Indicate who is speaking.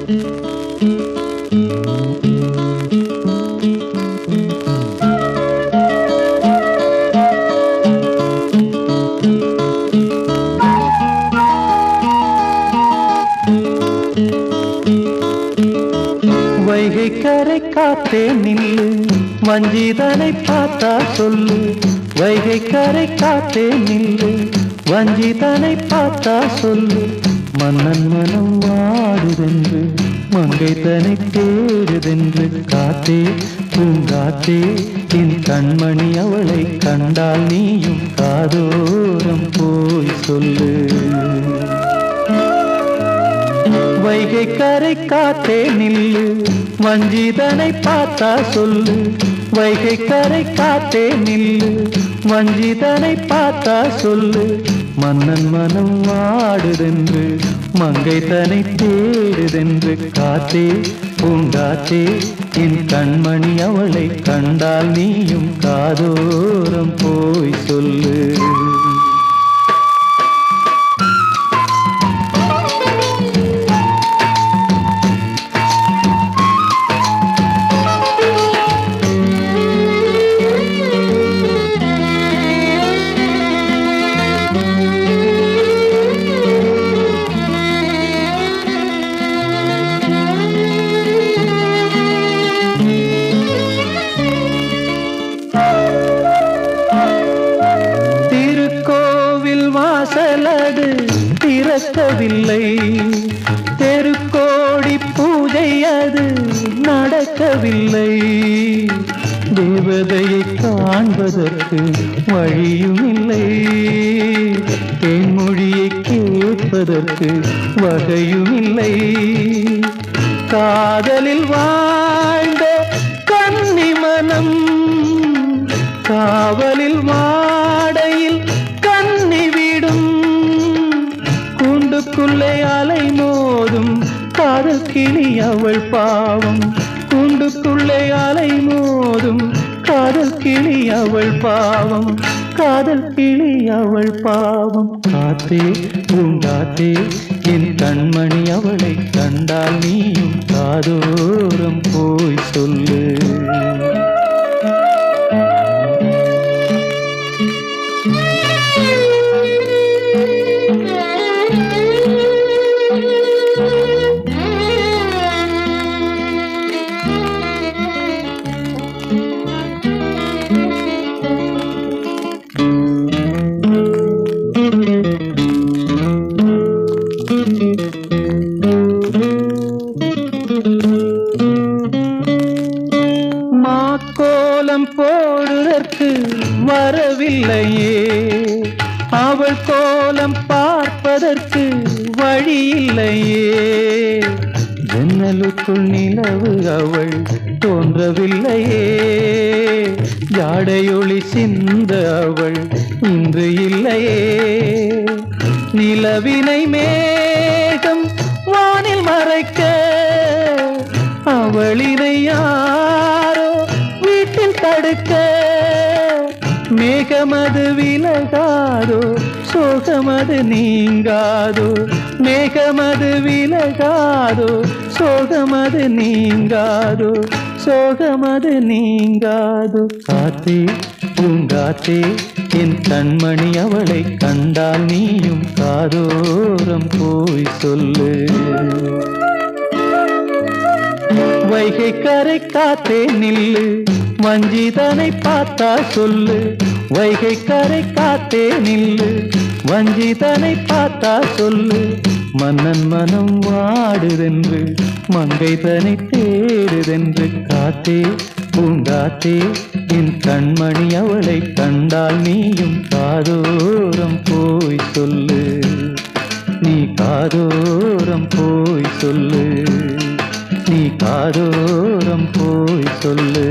Speaker 1: வைகை கரை காத்தே நில்லு, வஞ்சிதனை பார்த்தா சொல்லு. வைகை கரை காத்தே நில்லு, வஞ்சிதனை பார்த்தா சொல்லு. மன்னன் மனம் வாடுதென்று, மங்கை தனை தேடுதென்று. காத்தே பூங்காத்தே, என் கண்மணி அவளை கண்டால் நீயும் காதோரம் போய் சொல்லு. வைகை கரை காத்தே நில்லு, வஞ்சிதனை பார்த்தா சொல்லு. வைகை கரை காத்தே நில்லு, வஞ்சிதனை பார்த்தா சொல்லு. மன்னன் மனம் வாடுதென்று, மங்கை தனை தேடுதென்று. காத்தே பூங்காத்தே, என் கண்மணி அவளை கண்டால் நீயும் காதோரம் போய் சொல்லு. வாசலது திறக்கவில்லை, தெருக்கோடி பூஜை அது நடக்கவில்லை. தேவதையை காண்பதற்கு வழியும் இல்லை, தேன்மொழியை கேட்பதற்கு வகையும் இல்லை. காதலில் வாழ்ந்த கன்னி மனம் காவலில் மாடையில் கூண்டுக்குள்ளே அலை மோதும் காதல் கிளி அவள் பாவம். கூண்டுக்குள்ளே அலை மோதும் காதல் கிளி அவள் பாவம். காதல் கிளி அவள் பாவம். காத்தே பூங்காத்தே, என் கண்மணி அவளை கண்டால் நீயும் காதோரம் போய் சொல்லு. கோலம் போடுவதற்கு வரவில்லையே, அவள் கோலம் பார்ப்பதற்கு வழியில்லையே. ஜன்னலுக்குள் நிலவு அவள் தோன்றவில்லையே, ஜாடையொளி சிந்த அவள் இன்று இல்லையே. நிலவினை மேகம் வானில் மறைக்க, அவளினை யாரோ வீட்டில் தடுக்க. மேகமது விலகாதோ, சோகமது நீங்காதோ. மேகமது விலகாதோ, சோகமது நீங்காதோ. சோகமது நீங்காதோ. காத்தே பூங்காத்தே, என் கண்மணி அவளை கண்டால் நீயும் காதோரம் போய் சொல்லு. வைகை கரை காத்தே நில்லு, வஞ்சிதனை பார்த்தா சொல்லு. வைகை கரை காத்தே நில்லு, வஞ்சிதனை பார்த்தா சொல்லு. மன்னன் மனம் வாடுதென்று, மங்கை தனை தேடுதென்று. காத்தே பூங்காத்தே, என் கண்மணி அவளை கண்டால் நீயும் காதோரம் போய் சொல்லு. நீ காதோரம் போய் சொல்லு, நீ காதோரம் போய் சொல்லு.